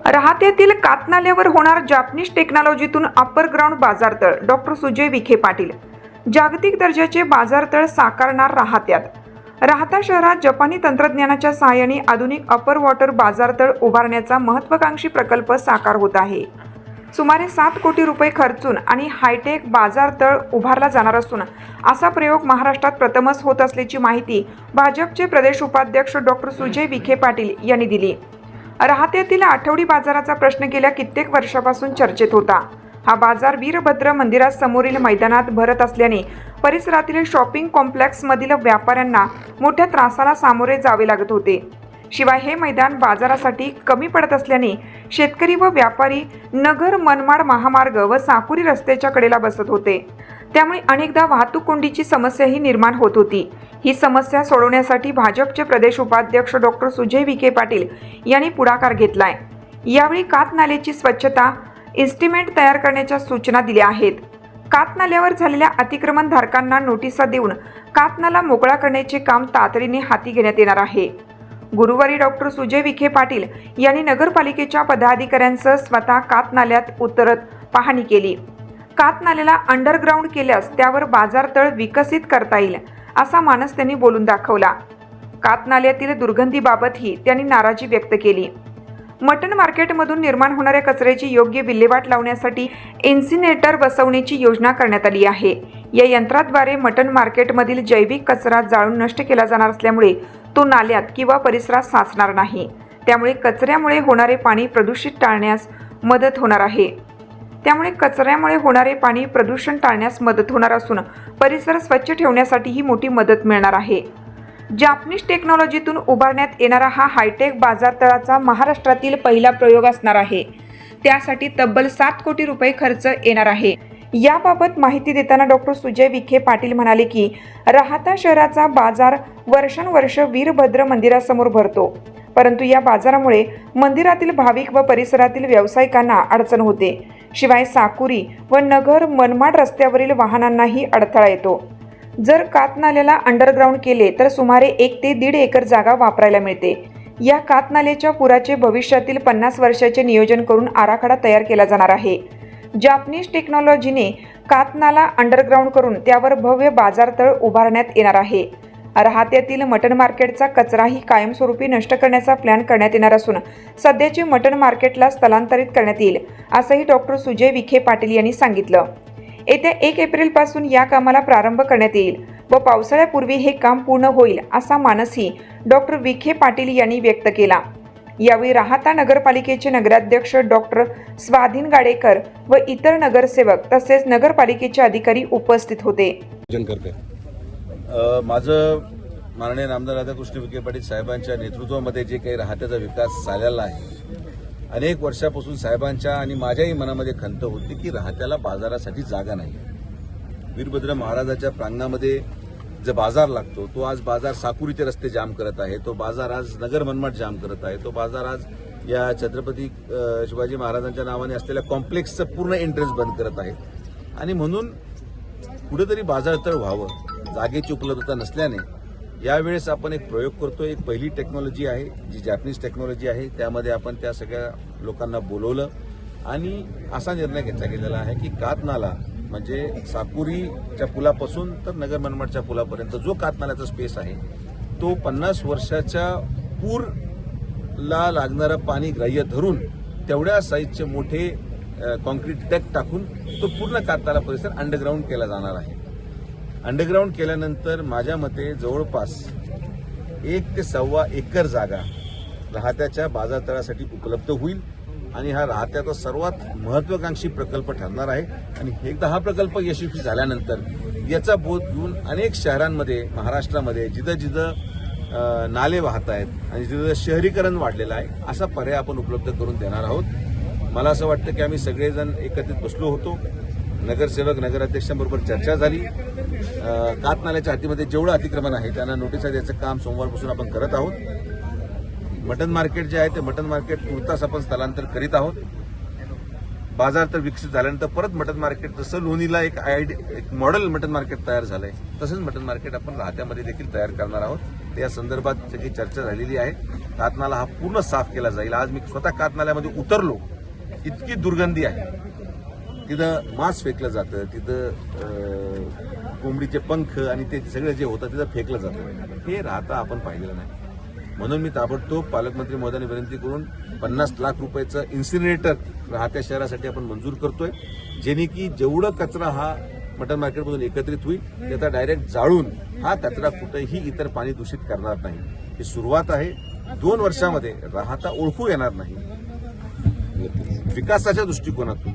राहत्यातील कातनाल्यावर होणार जापनीज टेक्नॉलॉजीतून अप्पर ग्राउंड बाजारतळ. डॉक्टर सुजय विखे पाटील. जागतिक दर्जाचे बाजारतळ साकारणार राहत्यात. राहता शहरात जपानी तंत्रज्ञानाच्या सहाय्याने आधुनिक अप्पर वॉटर बाजारतळ उभारण्याचा महत्त्वाकांक्षी प्रकल्प साकार होत आहे. सुमारे 7 कोटी रुपये खर्चून आणि हायटेक बाजारतळ उभारला जाणार असून असा प्रयोग महाराष्ट्रात प्रथमच होत असल्याची माहिती भाजपचे प्रदेश उपाध्यक्ष डॉक्टर सुजय विखे पाटील यांनी दिली. राहत्यातील आठवडी बाजाराचा प्रश्न गेल्या कित्येक वर्षापासून चर्चेत होता. हा बाजार वीरभद्र मंदिरासमोरील मैदानात भरत असल्याने परिसरातील शॉपिंग कॉम्प्लेक्समधील व्यापाऱ्यांना मोठ्या त्रासाला सामोरे जावे लागत होते. शिवाय हे मैदान बाजारासाठी कमी पडत असल्याने शेतकरी व व्यापारी नगर मनमाड महामार्ग व साकुरी रस्त्याच्या कडेला बसत होते. त्यामुळे अनेकदा वाहतूक कोंडीची समस्याही निर्माण होत होती. ही समस्या सोडवण्यासाठी भाजपचे प्रदेश उपाध्यक्ष डॉक्टर सुजय विखे पाटील यांनी पुढाकार घेतलाय. यावेळी कातनाल्याची स्वच्छता इस्टिमेट तयार करण्याच्या सूचना दिल्या आहेत. कातनाल्यावर झालेल्या अतिक्रमणधारकांना नोटिसा देऊन कातनाला मोकळा करण्याचे काम तातडीने हाती घेण्यात येणार आहे. गुरुवारी डॉक्टर सुजय विखे पाटील यांनी नगरपालिकेच्या पदाधिकाऱ्यांसह स्वतः कातनाल्यात उतरत पाहणी केली. कातनाल्याला अंडरग्राऊंड केल्यास त्यावर बाजारतळ विकसित करता येईल असा मानस त्यांनी बोलून दाखवला. कातनाल्यातील दुर्गंधीबाबतही त्यांनी नाराजी व्यक्त केली. मटन मार्केटमधून निर्माण होणाऱ्या कचऱ्याची योग्य विल्हेवाट लावण्यासाठी इन्सिनेटर बसवण्याची योजना करण्यात आली आहे. या यंत्राद्वारे मटन मार्केटमधील जैविक कचरा जाळून नष्ट केला जाणार असल्यामुळे तो नाल्यात किंवा परिसरात साचणार नाही. त्यामुळे कचऱ्यामुळे होणारे पाणी प्रदूषित टाळण्यास मदत होणार असून परिसर स्वच्छ ठेवण्यासाठी ही मोठी मदत मिळणार आहे. जापनीज टेक्नॉलॉजीतून उभारण्यात येणारा हा हायटेक बाजारतळाचा महाराष्ट्रातील पहिला प्रयोग असणार आहे. त्यासाठी तब्बल 7 कोटी रुपये खर्च येणार आहे. याबाबत माहिती देताना डॉक्टर सुजय विखे पाटील म्हणाले की राहता शहराचा बाजार वर्षानुवर्ष वीरभद्र मंदिरासमोर भरतो, परंतु या बाजारामुळे मंदिरातील भाविक व परिसरातील व्यावसायिकांना अडचण होते. शिवाय साकुरी व नगर मनमाड रस्त्यावरील वाहनांनाही अडथळा येतो. जर कातनाल्याला अंडरग्राऊंड केले तर सुमारे 1 ते 1.5 एकर जागा वापरायला मिळते. या कातनाल्याच्या पुराचे भविष्यातील 50 वर्षाचे नियोजन करून आराखडा तयार केला जाणार आहे. जापनीज टेक्नॉलॉजीने कातनाला अंडरग्राऊंड करून त्यावर भव्य बाजारतळ उभारण्यात येणार आहे. राहत्यातील मटन मार्केटचा कचराही कायमस्वरूपी नष्ट करण्याचा प्लॅन करण्यात येणार असून सध्याचे मटन मार्केटला स्थलांतरित करण्यात येईल असंही डॉक्टर सुजय विखे पाटील यांनी सांगितलं. येत्या 1 एप्रिलपासून या कामाला प्रारंभ करण्यात येईल व पावसाळ्यापूर्वी हे काम पूर्ण होईल असा मानसही डॉक्टर विखे पाटील यांनी व्यक्त केला. यावेळी राहता नगरपालिकेचे नगराध्यक्ष डॉक्टर स्वाधीन गाडेकर व इतर नगरसेवक तसेच नगरपालिकेचे अधिकारी उपस्थित होते. माझं माननीय नामदार राधाकृष्ण विखे पाटील साहेबांच्या नेतृत्वामध्ये जे काही राहत्याचा विकास झालेला आहे, अनेक वर्षापासून साहेबांच्या आणि माझ्याही मनामध्ये खंत होती की राहत्याला बाजारासाठी जागा नाही. वीरभद्र महाराजाच्या प्रांगणामध्ये जो बाजार लागतो तो आज बाजार साकुरीचे रस्ते जाम करत आहे, तो बाजार आज नगर मनमाड जाम करत आहे, तो बाजार आज या छत्रपती शिवाजी महाराजांच्या नावाने असलेल्या कॉम्प्लेक्सचं पूर्ण एंट्रन्स बंद करत आहे. आणि म्हणून कुठेतरी बाजारतळ व्हावं, जागेची उपलब्धता नसल्याने यावेळेस आपण एक प्रयोग करतो. एक पहिली टेक्नॉलॉजी आहे जी जॅपनीज टेक्नॉलॉजी आहे. त्यामध्ये आपण त्या सगळ्या लोकांना बोलवलं आणि असा निर्णय घेतला गेलेला आहे की कातनाला म्हणजे साकुरीच्या पुलापासून तर नगर मनमाडच्या पुलापर्यंत जो कातनाल्याचा स्पेस आहे तो 50 वर्षाच्या पूरला लागणारं पाणी ग्राह्य धरून तेवढ्या साईजचे मोठे कॉन्क्रीट डॅक टाकून तो पूर्ण कातनाला परिसर अंडरग्राऊंड केला जाणार आहे. अंडरग्राऊंड केल्यानंतर माझ्या मते जवळपास 1 ते 1.25 एकर जागा राहत्याच्या बाजारतळासाठी उपलब्ध होईल आणि हा राहत्याचा सर्वात महत्वाकांक्षी प्रकल्प ठरणार आहे. आणि एकदा हा प्रकल्प यशस्वी झाल्यानंतर याचा बोध घेऊन अनेक शहरांमध्ये महाराष्ट्रामध्ये जिथं जिथं नाले वाहत आहेत आणि जिथं शहरीकरण वाढलेलं आहे असा पर्याय आपण उपलब्ध करून देणार आहोत. मला असं वाटतं की आम्ही सगळेजण एकत्रित बसलो होतो, नगरसेवक नगराध्यक्षांबरोबर चर्चा झाली. कातनाल्याच्या हातीमध्ये जेवढं अतिक्रमण आहे त्यांना नोटिसा द्यायचं काम सोमवारपासून आपण करत आहोत. मटन मार्केट जे आहे ते मटन मार्केट तुर्तास आपण स्थलांतर करीत आहोत. बाजार तर विकसित झाल्यानंतर परत मटन मार्केट जसं लोणीला एक मॉडेल मटन मार्केट तयार झालंय तसंच मटन मार्केट आपण राहत्यामध्ये देखील तयार करणार आहोत. त्या संदर्भात काही चर्चा झालेली आहे. कातनाला हा पूर्ण साफ केला जाईल. आज मी स्वतः कातनाल्यामध्ये उतरलो. इतकी दुर्गंधी आहे. तिथं मांस फेकलं जातं, तिथं कोंबडीचे पंख आणि ते सगळं जे होतं तिथं फेकलं जातं. हे राहता आपण पाहिलेलं नाही. म्हणून मी ताबडतोब पालकमंत्री महोदयांनी विनंती करून 50 लाख रुपयाचं इन्सिनरेटर राहत्या शहरासाठी आपण मंजूर करतोय, जेणे की जेवढं कचरा हा मटन मार्केटमधून एकत्रित होईल त्याचा डायरेक्ट जाळून हा कचरा कुठेही इतर पाणी दूषित करणार नाही. ही सुरुवात आहे. 2 वर्षामध्ये राहता ओळखू येणार नाही. विकासाच्या दृष्टिकोनातून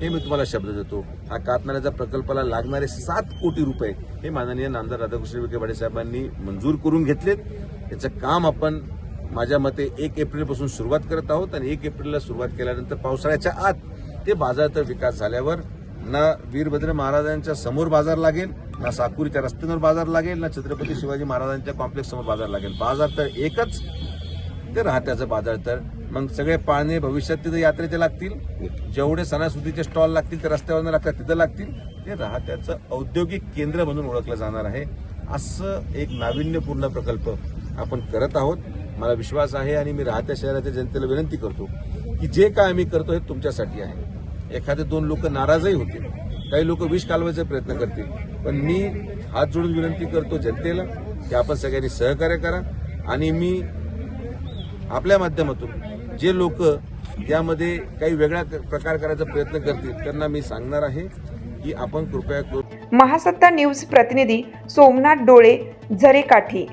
हे मी तुम्हाला शब्द देतो. हा कातनाल्याच्या प्रकल्पाला लागणारे 7 कोटी रुपये हे माननीय नामदार राधाकृष्ण विखे पाटील साहेबांनी मंजूर करून घेतलेत. याचं काम आपण माझ्या मते 1 एप्रिलपासून सुरुवात करत आहोत आणि 1 एप्रिलला सुरुवात केल्यानंतर पावसाळ्याच्या आत ते बाजारतळ विकास झाल्यावर ना वीरभद्र महाराजांच्या समोर बाजार लागेल, ना साकुरीच्या रस्त्यांवर बाजार लागेल, ना छत्रपती शिवाजी महाराजांच्या कॉम्प्लेक्स समोर बाजार लागेल. बाजारतळ एकच, ते राहत्याचं बाजारतळ. मग सगळे पाळणे भविष्यात तिथे यात्रेचे लागतील. जेवढे सणासुदीचे स्टॉल लागतील ते रस्त्यावर लागतात तिथं लागतील. ते राहत्याचं औद्योगिक केंद्र म्हणून ओळखलं जाणार आहे. असं एक नाविन्यपूर्ण प्रकल्प आपण करत आहोत. मला विश्वास आहे आणि मी राहत्या शहराच्या जनतेला विनंती करतो की जे काय आम्ही करतो हे तुमच्यासाठी आहे. एखादे 2 लोक नाराजही होतील, काही लोक विष कालवायचा प्रयत्न करतील, पण मी हात जोडून विनंती करतो जनतेला की आपण सगळ्यांनी सहकार्य करा. आणि मी आपल्या माध्यमातून जे लोक यामध्ये काही वेगळा प्रकार करायचा प्रयत्न करतील त्यांना मी सांगणार आहे की आपण कृपया करून महासत्ता न्यूज प्रतिनिधी सोमनाथ डोळे, झरेकाठी.